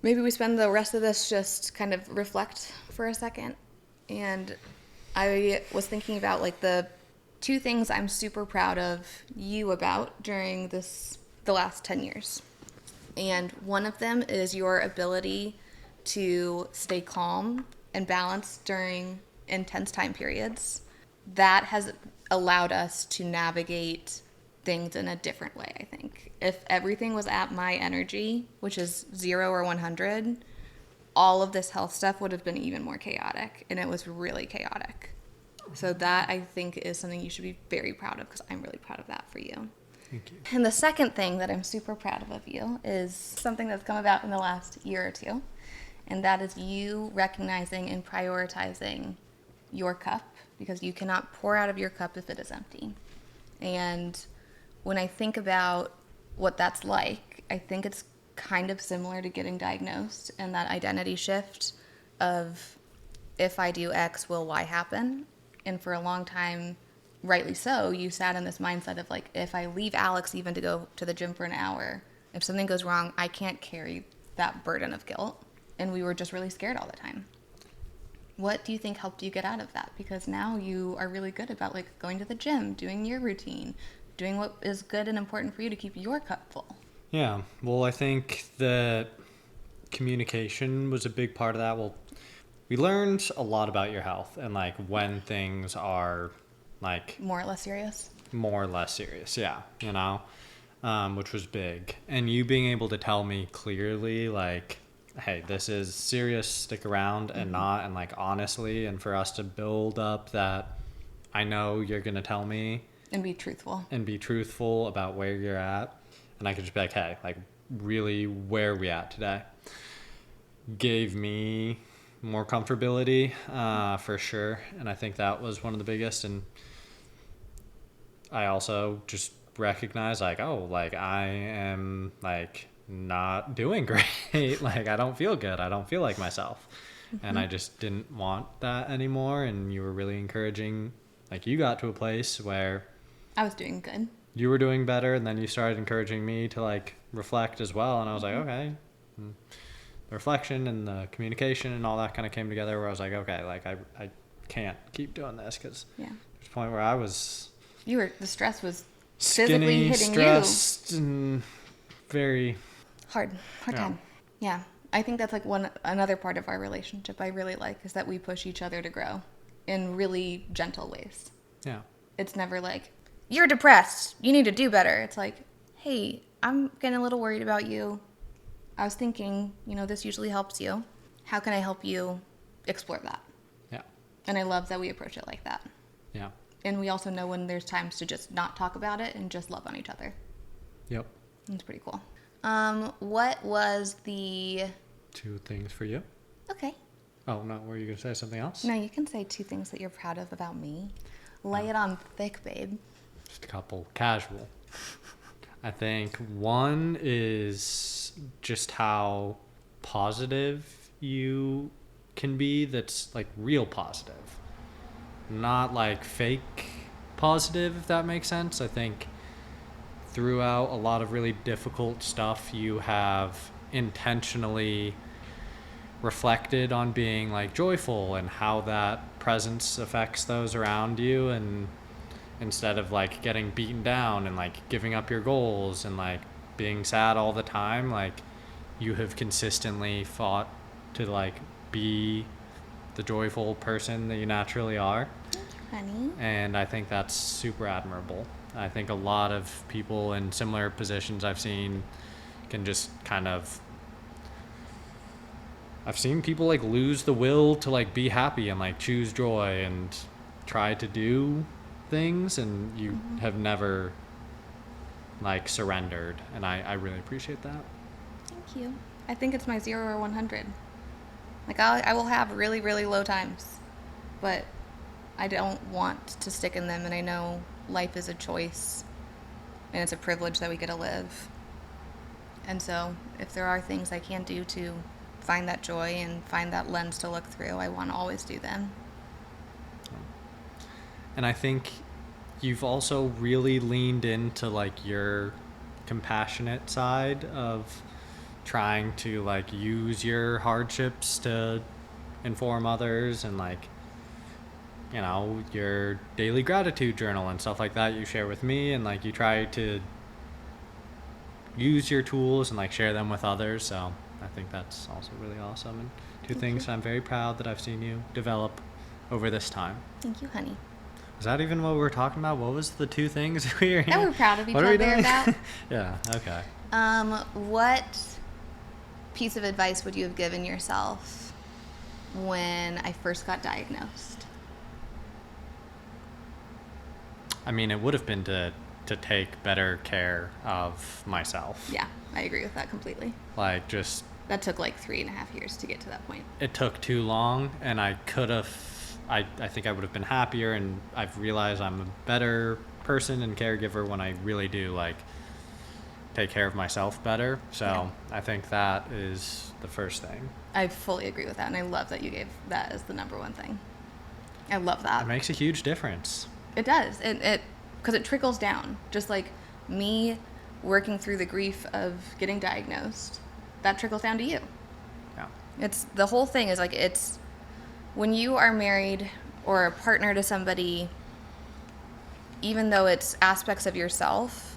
Maybe we spend the rest of this just kind of reflect for a second. And I was thinking about like the 2 things I'm super proud of you about during the last 10 years. And one of them is your ability to stay calm and balanced during intense time periods. That has allowed us to navigate things in a different way, I think. If everything was at my energy, which is 0 or 100, all of this health stuff would have been even more chaotic, and it was really chaotic. So that, I think, is something you should be very proud of, because I'm really proud of that for you. Thank you. And the second thing that I'm super proud of you is something that's come about in the last year or 2, and that is you recognizing and prioritizing your cup, because you cannot pour out of your cup if it is empty. And when I think about what that's like, I think it's kind of similar to getting diagnosed and that identity shift of if I do X, will Y happen? And for a long time, rightly so, you sat in this mindset of like, if I leave Alex even to go to the gym for an hour, if something goes wrong, I can't carry that burden of guilt. And we were just really scared all the time. What do you think helped you get out of that? Because now you are really good about like going to the gym, doing your routine, doing what is good and important for you to keep your cup full. Yeah. Well, I think that communication was a big part of that. Well, we learned a lot about your health and like when things are like More or less serious. more or less serious. Yeah. You know, which was big. And you being able to tell me clearly, like, hey, this is serious, stick around, and not, and like honestly, and for us to build up that I know you're going to tell me. And be truthful. And be truthful about where you're at. And I could just be like, hey, like really where are we at today? Gave me more comfortability, for sure. And I think that was one of the biggest. And I also just recognize like, oh, like I am like not doing great. Like I don't feel good. I don't feel like myself. And I just didn't want that anymore. And you were really encouraging, like you got to a place where I was doing good. you were doing better, and then you started encouraging me to like reflect as well. And I was like, okay. And the reflection and the communication and all that kind of came together where I was like, okay, like I can't keep doing this, because there's a point where I was the stress was physically skinny, hitting stressed, and very hard time. Yeah. I think that's like another part of our relationship I really like, is that we push each other to grow in really gentle ways. Yeah. It's never like, you're depressed, you need to do better. It's like, hey, I'm getting a little worried about you. I was thinking, this usually helps you. How can I help you explore that? Yeah. And I love that we approach it like that. Yeah. And we also know when there's times to just not talk about it and just love on each other. Yep. It's pretty cool. What was the... 2 things for you? Okay. Oh, no, were you going to say something else? No, you can say 2 things that you're proud of about me. Lay it on thick, babe. Just a couple. Casual. I think one is just how positive you can be. That's like real positive. Not like fake positive, if that makes sense. I think throughout a lot of really difficult stuff, you have intentionally reflected on being like joyful and how that presence affects those around you, and instead of like getting beaten down and like giving up your goals and like being sad all the time, like you have consistently fought to like be the joyful person that you naturally are. Thank you, honey. And I think that's super admirable. I think a lot of people in similar positions I've seen can just kind of, I've seen people like lose the will to like be happy and like choose joy and try to do things, and you have never like surrendered, and I really appreciate that. Thank you. I think it's my 0 or 100. Like, I will have really, really low times, but I don't want to stick in them, and I know life is a choice, and it's a privilege that we get to live. And so if there are things I can do to find that joy and find that lens to look through, I want to always do them. And I think you've also really leaned into like your compassionate side of trying to like use your hardships to inform others, and like, you know, your daily gratitude journal and stuff like that you share with me, and like you try to use your tools and like share them with others. So I think that's also really awesome, and two things I'm very proud that I've seen you develop over this time. Thank you, honey. Was that even what we were talking about? What was the two things we were That we're proud of each other about? Yeah, okay. What piece of advice would you have given yourself when I first got diagnosed? I mean, it would have been to take better care of myself. Yeah, I agree with that completely. Like, just... That took like 3.5 years to get to that point. It took too long, and I could have... I think I would have been happier, and I've realized I'm a better person and caregiver when I really do, like, take care of myself better. So yeah. I think that is the first thing. I fully agree with that, and I love that you gave that as the number one thing. I love that. It makes a huge difference. It does. It because it trickles down. Just like me working through the grief of getting diagnosed, that trickles down to you. Yeah. It's the whole thing is like it's when you are married or a partner to somebody, even though it's aspects of yourself,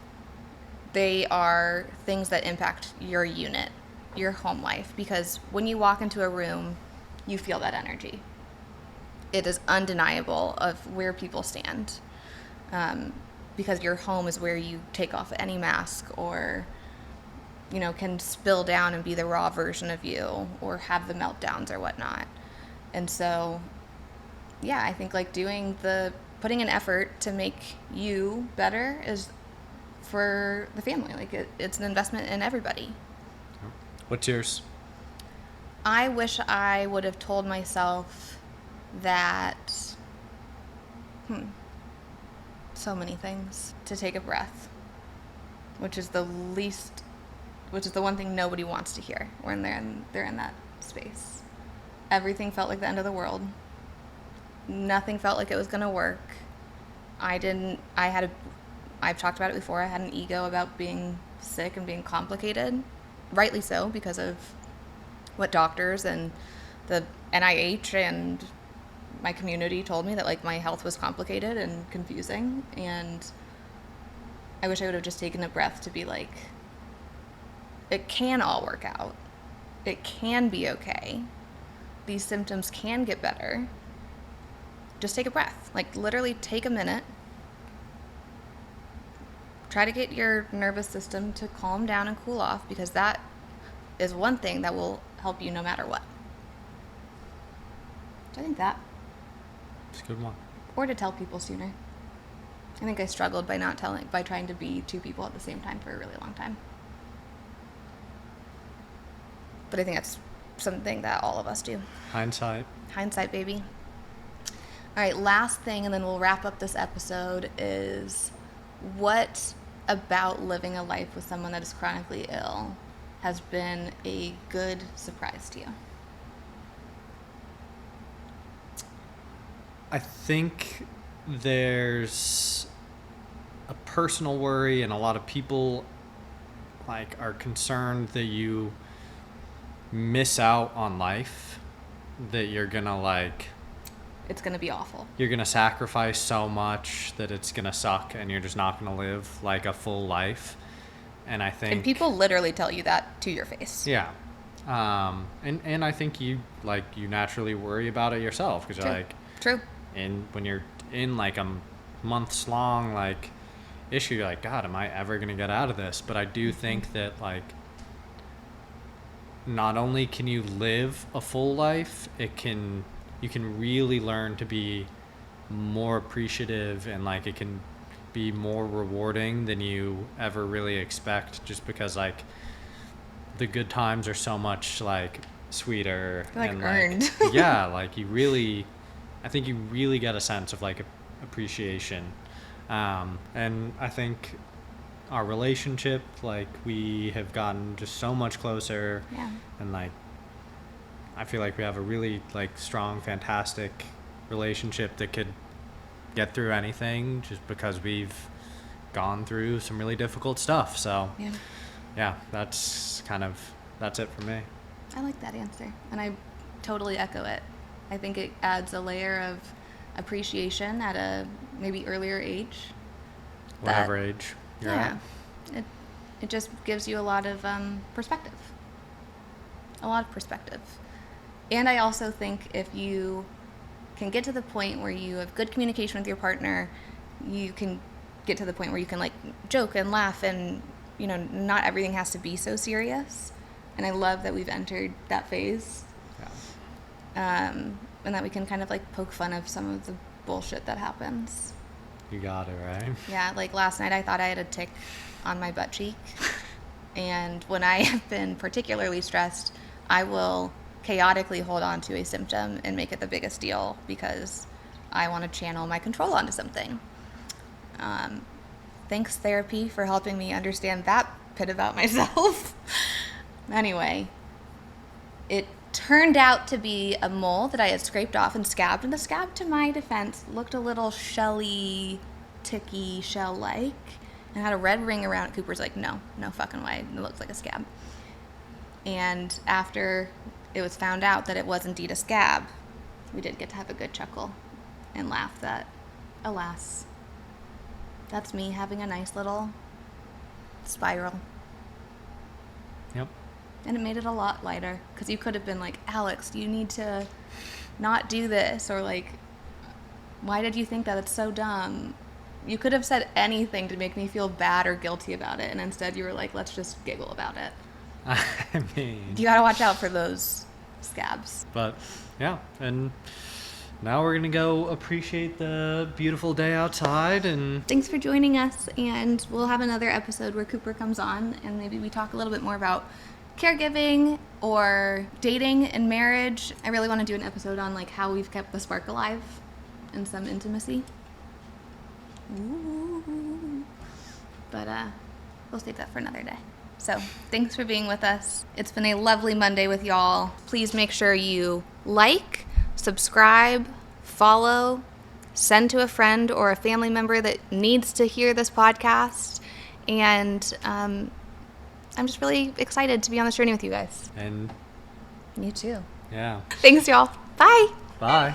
they are things that impact your unit, your home life. Because when you walk into a room, you feel that energy. It is undeniable of where people stand. Because your home is where you take off any mask or, you know, can spill down and be the raw version of you or have the meltdowns or whatnot. And so, yeah, I think like putting an effort to make you better is for the family. Like it's an investment in everybody. What's yours? I wish I would have told myself that, so many things. To take a breath, which is the one thing nobody wants to hear when they're in that space. Everything felt like the end of the world. Nothing felt like it was going to work. I've talked about it before. I had an ego about being sick and being complicated. Rightly so, because of what doctors and the NIH and my community told me, that like my health was complicated and confusing. And I wish I would have just taken a breath to be like, it can all work out. It can be okay. These symptoms can get better. Just take a breath. Like literally take a minute. Try to get your nervous system to calm down and cool off, because that is one thing that will help you no matter what. So I think that. It's a good one. Or to tell people sooner. I think I struggled by trying to be two people at the same time for a really long time. But I think that's something that all of us do. Hindsight. Hindsight, baby. All right, last thing, and then we'll wrap up this episode, is what about living a life with someone that is chronically ill has been a good surprise to you? I think there's a personal worry, and a lot of people like are concerned that you miss out on life, that you're gonna like, it's gonna be awful. You're gonna sacrifice so much that it's gonna suck, and you're just not gonna live like a full life. And I think, and people literally tell you that to your face. Yeah. And I think you naturally worry about it yourself, because you're like, true. And when you're in like a months long like issue, you're like, God, am I ever gonna get out of this? But I do think that like, not only can you live a full life, you can really learn to be more appreciative, and like it can be more rewarding than you ever really expect, just because like the good times are so much like sweeter. Like and earned. Yeah, like I think you really get a sense of like appreciation. And I think our relationship, like we have gotten just so much closer. Yeah. And like, I feel like we have a really like strong, fantastic relationship that could get through anything just because we've gone through some really difficult stuff. So yeah, that's it for me. I like that answer, and I totally echo it. I think it adds a layer of appreciation at a maybe earlier age. Whatever age you're at. It just gives you a lot of perspective. A lot of perspective. And I also think if you can get to the point where you have good communication with your partner, you can get to the point where you can like joke and laugh, and you know, not everything has to be so serious. And I love that we've entered that phase. And that we can kind of like poke fun of some of the bullshit that happens. You got it, right? Yeah, like last night I thought I had a tick on my butt cheek. And when I have been particularly stressed, I will chaotically hold on to a symptom and make it the biggest deal because I want to channel my control onto something. Thanks, therapy, for helping me understand that bit about myself. Anyway, it turned out to be a mole that I had scraped off and scabbed, and the scab, to my defense, looked a little shelly, ticky, shell-like, and had a red ring around it. Cooper's like, no fucking way, it looks like a scab. And after it was found out that it was indeed a scab, we did get to have a good chuckle and laugh that, alas, that's me having a nice little spiral. Yep. And it made it a lot lighter, because you could have been like, Alex, you need to not do this, or like, why did you think that? It's so dumb. You could have said anything to make me feel bad or guilty about it, and instead you were like, let's just giggle about it. I mean, You gotta watch out for those scabs. But yeah, and now we're gonna go appreciate the beautiful day outside. And Thanks for joining us, and we'll have another episode where Cooper comes on, and maybe we talk a little bit more about caregiving or dating and marriage. I really want to do an episode on like how we've kept the spark alive and some intimacy. Ooh. But we'll save that for another day. So thanks for being with us. It's been a lovely Monday with y'all. Please make sure you like, subscribe, follow, send to a friend or a family member that needs to hear this podcast. And I'm just really excited to be on this journey with you guys. And You too. yeah. Thanks, y'all. Bye. Bye.